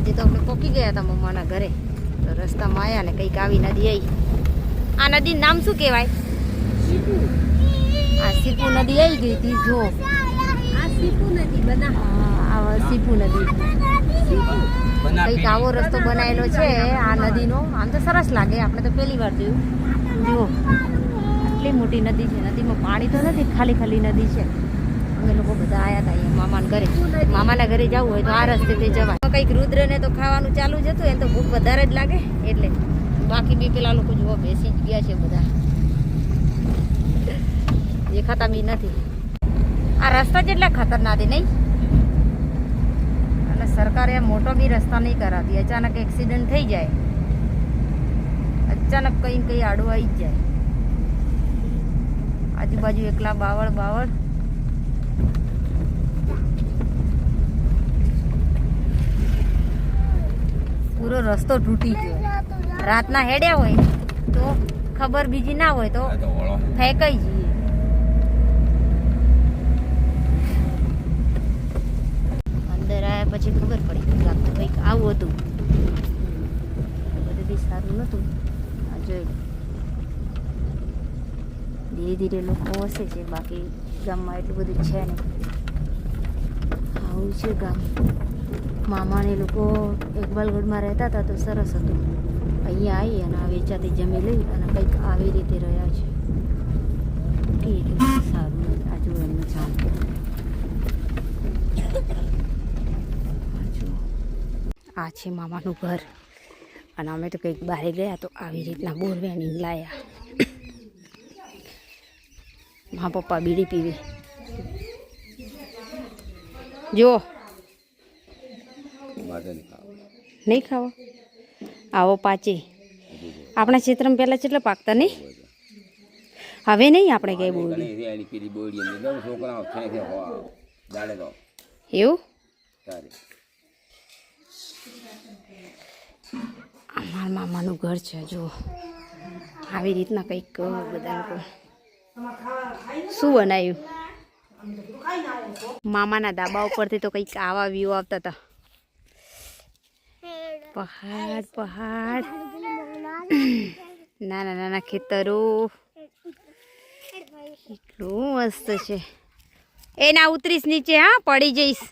આજે તો આપણે પહોંચી ગયા હતા મમ્માના ઘરે, તો રસ્તામાં આવ્યા ને કંઈક આવી નદી આવી. આ નદીનું નામ શું કહેવાય? આ સીપુ નદી આવી ગઈ હતી. જો આ સીપુ નદી આ સીપુ નદી કંઈક આવો રસ્તો બનાવેલો છે આ નદીનો. આમ તો સરસ લાગે, આપણે તો પહેલી વાર જોયું. જુઓ આટલી મોટી નદી છે, નદીમાં પાણી તો નથી, ખાલી ખાલી નદી છે. અમે લોકો બધા આવ્યા હતા અહીંયા મામાના ઘરે. મામાના ઘરે જવું હોય તો આ રસ્તેથી જવાય. કંઈક રુદ્રને તો ખાવાનું ચાલુ જ હતું, એને તો ભૂખ વધારે જ લાગે એટલે. બાકી બી પેલા લોકો જુઓ બેસી જ ગયા છે બધા, દેખાતા બી નથી. આ રસ્તા જેટલા ખતરનાક નહીં, અને સરકારે મોટો બી રસ્તા નહીં કરાવતી. અચાનક એક્સિડન્ટ થઈ જાય, અચાનક કંઈ આડું આવી જ જાય. આજુબાજુ એકલા બાવળ પૂરો રસ્તો તૂટી ગયો. રાતના હેડ્યા હોય તો ખબર બીજી ના હોય તો ફેંકાઈ જઈએ. અંદર આવ્યા પછી ખબર પડી કે કંઈક આવું હતું. બધું બી સારું નહોતું. આ જોઈ ધીરે ધીરે લોકો વસે છે, બાકી ગામમાં એટલું બધું છે નહીં. આવું છે ગામ. મામાને લોકો એકબાલગઢમાં રહેતા હતા તો સરસ હતું. અહીંયા આવી અને આ વેચાતી જમી લઈ અને કંઈક આવી રીતે રહ્યા છે. એટલું સારું આ જુઓ એમનું ચાલ. આ છે મામાનું ઘર, અને અમે તો કંઈક બહાર ગયા તો આવી રીતના બોરવેણી લાયા. મા પપ્પા બીડી પીવે. જુઓ નહીં ખાવા આવો પાચે. આપણા ક્ષેત્રમાં પહેલાં કેટલા પાકતા નહીં, હવે નહીં આપણે કઈ બોલી એવું. અમારા મામાનું ઘર છે. જુઓ આવી રીતના કંઈક બધા લોકો શું બનાવ્યું. મામાના ધાબા ઉપરથી તો કંઈક આવા વ્યૂ આવતા હતા. પહાડ નાના નાના ખેતરો, એટલું મસ્ત છે. એ ના ઉતરીશ નીચે, હા પડી જઈશ.